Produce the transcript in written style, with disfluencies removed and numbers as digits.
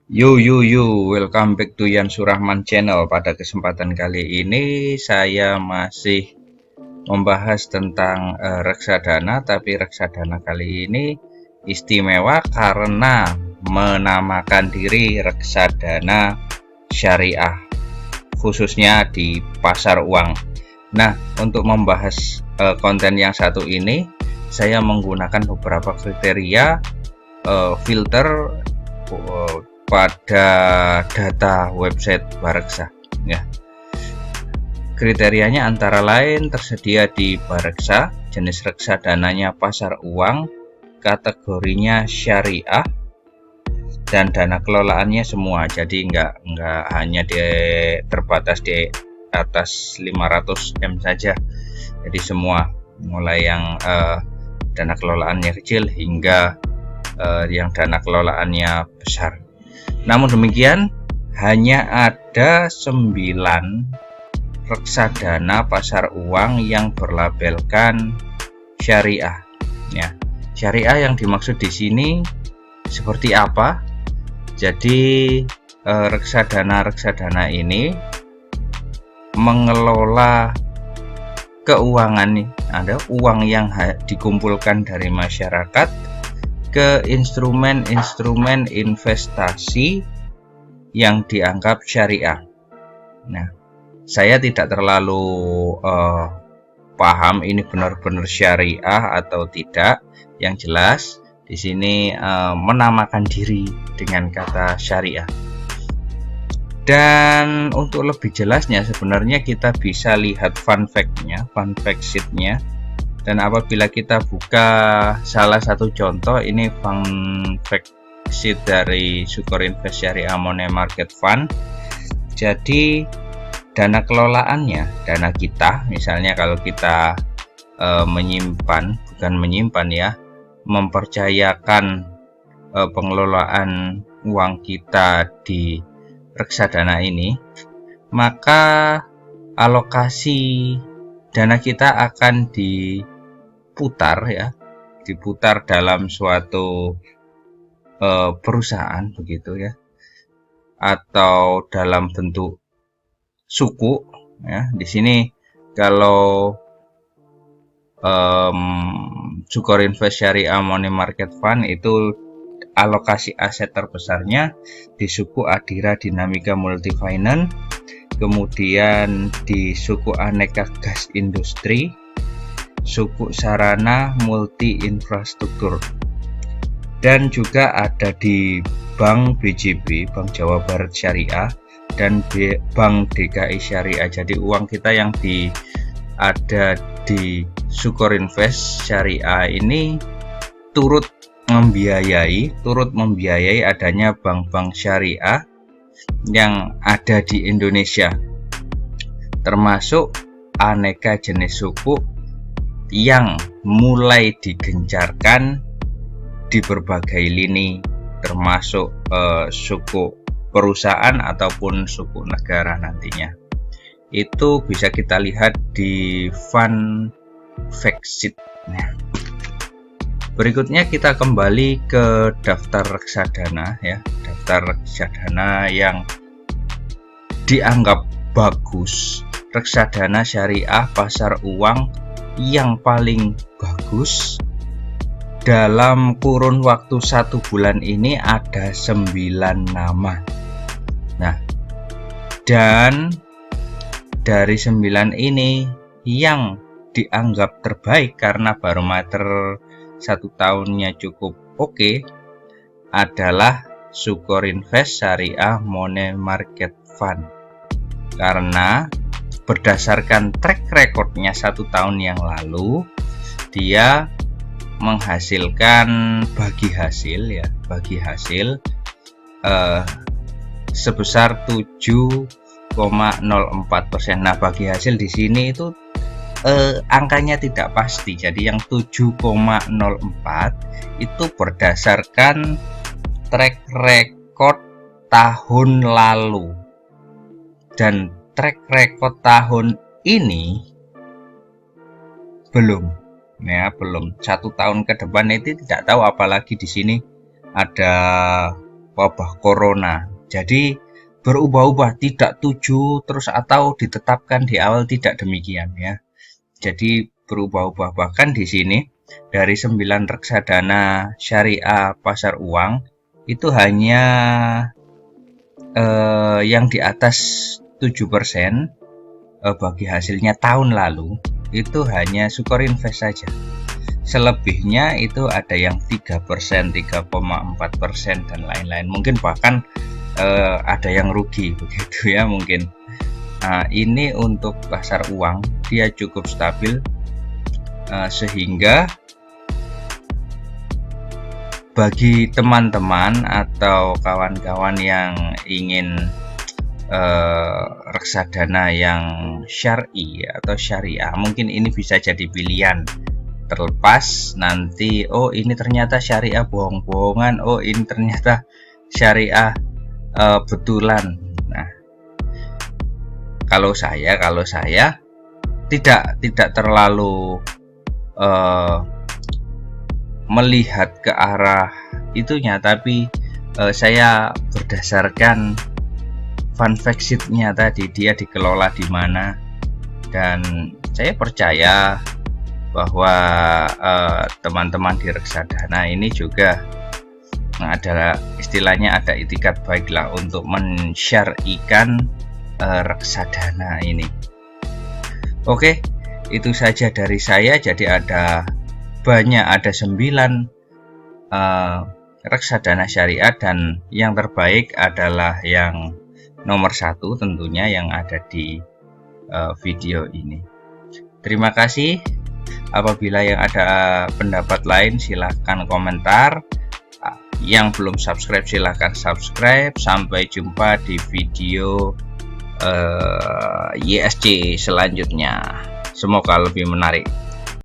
Welcome back to Yan Surahman Channel. Pada kesempatan kali ini saya masih membahas tentang reksadana, tapi reksadana kali ini istimewa karena menamakan diri reksadana syariah, khususnya di pasar uang. Nah, untuk membahas konten yang satu ini, saya menggunakan beberapa kriteria filter pada data website Bareksa ya. Kriterianya antara lain tersedia di Bareksa, jenis reksadananya pasar uang, kategorinya syariah, dan dana kelolaannya semua. Jadi nggak hanya terbatas di atas 500M saja. Jadi semua, mulai yang dana kelolaannya kecil hingga yang dana kelolaannya besar. Namun demikian, hanya ada 9 reksadana pasar uang yang berlabelkan syariah. Ya, syariah yang dimaksud di sini seperti apa? Jadi reksadana ini mengelola keuangan nih, ada uang yang dikumpulkan dari masyarakat ke instrumen-instrumen investasi yang dianggap syariah. Nah, saya tidak terlalu paham ini benar-benar syariah atau tidak. Yang jelas di sini menamakan diri dengan kata syariah. Dan untuk lebih jelasnya sebenarnya kita bisa lihat fun fact-nya, fun fact sheet-nya. Dan apabila kita buka salah satu contoh, ini fun fact sheet dari Sukor Invest Syariah Money Market Fund. Jadi dana kelolaannya, dana kita, misalnya kalau kita mempercayakan pengelolaan uang kita di reksadana ini, maka alokasi dana kita akan diputar dalam suatu perusahaan begitu ya, atau dalam bentuk suku ya. Di sini kalau Sukor Invest Syariah Money Market Fund itu alokasi aset terbesarnya di suku Adira Dinamika Multifinance, kemudian di suku Aneka Gas Industri, suku Sarana Multi Infrastruktur, dan juga ada di Bank BJB, Bank Jawa Barat Syariah, dan Bank DKI Syariah. Jadi uang kita yang ada di Sukor Invest Syariah ini turut membiayai adanya bank-bank syariah yang ada di Indonesia, termasuk aneka jenis suku yang mulai digencarkan di berbagai lini, termasuk suku perusahaan ataupun suku negara nantinya. Itu bisa kita lihat di fun fact sheet. Nah, berikutnya kita kembali ke daftar reksadana ya, daftar reksadana yang dianggap bagus. Reksadana syariah pasar uang yang paling bagus dalam kurun waktu 1 bulan ini ada 9 nama. Nah, dan dari 9 ini yang dianggap terbaik karena barometer 1 tahunnya cukup oke adalah Sukor Invest Syariah Money Market Fund, karena berdasarkan track recordnya 1 tahun yang lalu, dia menghasilkan bagi hasil sebesar 7,04%. Nah, bagi hasil di sini itu angkanya tidak pasti. Jadi yang 7,04 itu berdasarkan track record tahun lalu, dan track record tahun ini belum 1 tahun ke depan itu tidak tahu. Apalagi di sini ada wabah corona. Jadi berubah-ubah, tidak tuju terus atau ditetapkan di awal, tidak demikian ya. Jadi berubah-ubah, bahkan di sini dari 9 reksadana syariah pasar uang itu hanya yang di atas 7% bagi hasilnya tahun lalu itu hanya Sukor Invest saja. Selebihnya itu ada yang 3%, 3,4% dan lain-lain. Mungkin bahkan ada yang rugi begitu ya mungkin. Nah, ini untuk pasar uang dia cukup stabil sehingga bagi teman-teman atau kawan-kawan yang ingin reksadana yang syar'i atau syariah, mungkin ini bisa jadi pilihan. Terlepas nanti, oh ini ternyata syariah bohong-bohongan, oh ini ternyata syariah betulan. Nah, kalau saya tidak terlalu melihat ke arah itunya, tapi saya berdasarkan fund fact sheet-nya tadi, dia dikelola di mana, dan saya percaya bahwa teman-teman di reksadana ini juga adalah istilahnya ada itikat baiklah untuk mensyar'ikan reksadana ini. Oke, itu saja dari saya. Jadi ada 9 reksadana syariah, dan yang terbaik adalah yang nomor 1 tentunya yang ada di video ini. Terima kasih. Apabila yang ada pendapat lain silahkan komentar. Yang belum subscribe silahkan subscribe. Sampai jumpa di video YSC selanjutnya. Semoga lebih menarik.